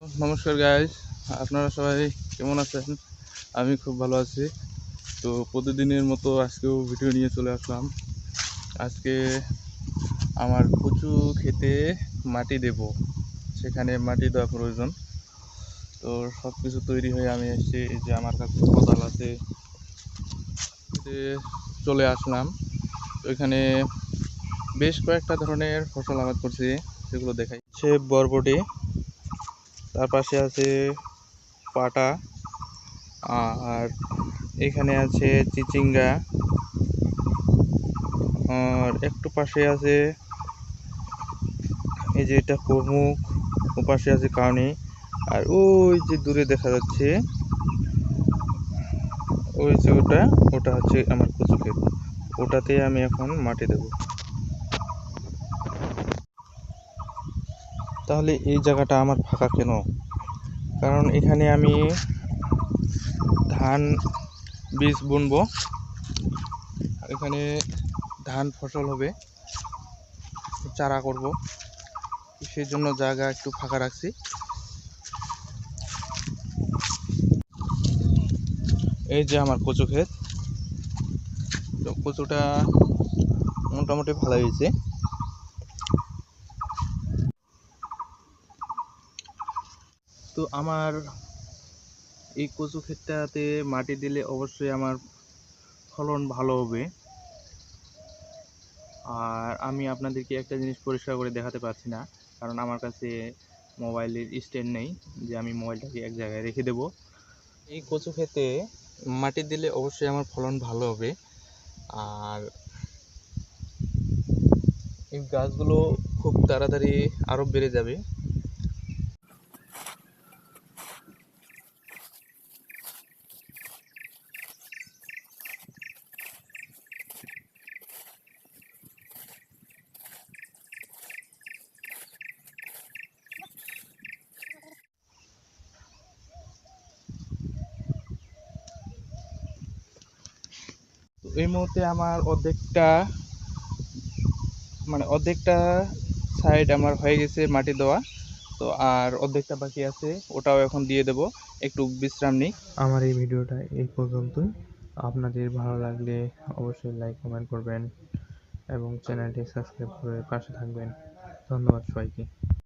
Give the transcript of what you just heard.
নমস্কার গাইস, আপনারা সবাই কেমন আছেন? আমি খুব ভালো আছি। তো প্রতিদিনের মতো আজকেও ভিডিও নিয়ে চলে আসলাম। আজকে আমার কচু খেতে মাটি দেব, সেখানে মাটি দেওয়া প্রয়োজন। তো সব কিছু তৈরি হয়ে আমি এসেছি। এই যে আমার কাছে কোদাল আছে, চলে আসলাম। তো এখানে বেশ কয়েকটা ধরনের ফসল আবাদ করছি, সেগুলো দেখাই। হচ্ছে বরবটি, তার পাশে আছে পাটা, আর এখানে আছে চিচিঙ্গা, আর একটু পাশে আছে এই যে এটা প্রমুখ, ও পাশে আছে কাউনি, আর ওই যে দূরে দেখা যাচ্ছে ওই যে ওটা ওটা হচ্ছে আমার কচু ক্ষেত। ওটাতে আমি এখন মাটি দেব। তাহলে এই জায়গাটা আমার ফাঁকা কেন? কারণ এখানে আমি ধান বীজ বুনবো, এখানে ধান ফসল হবে, চারা করব, সেই জন্য জায়গা একটু ফাঁকা রাখছি। এই যে আমার কচু ক্ষেত, তো কচুটা মোটামুটি ভালো হয়েছে। তো আমার এই কচু ক্ষেতটাতে মাটি দিলে অবশ্যই আমার ফলন ভালো হবে। আর আমি আপনাদেরকে একটা জিনিস পরিষ্কার করে দেখাতে পারছি না, কারণ আমার কাছে মোবাইলের স্ট্যান্ড নেই যে আমি মোবাইলটাকে এক জায়গায় রেখে দেব। এই কচু ক্ষেতে মাটি দিলে অবশ্যই আমার ফলন ভালো হবে, আর এই গাছগুলো খুব তাড়াতাড়ি আরও বেড়ে যাবে। তো এই মুহূর্তে আমার অর্ধেকটা সাইড আমার হয়ে গেছে মাটি দেওয়া। তো আর অর্ধেকটা বাকি আছে, ওটাও এখন দিয়ে দেব, একটু বিশ্রাম নিই। আমার এই ভিডিওটা এই পর্যন্তই। আপনাদের ভালো লাগলে অবশ্যই লাইক কমেন্ট করবেন এবং চ্যানেলটি সাবস্ক্রাইব করে পাশে থাকবেন। ধন্যবাদ সবাইকে।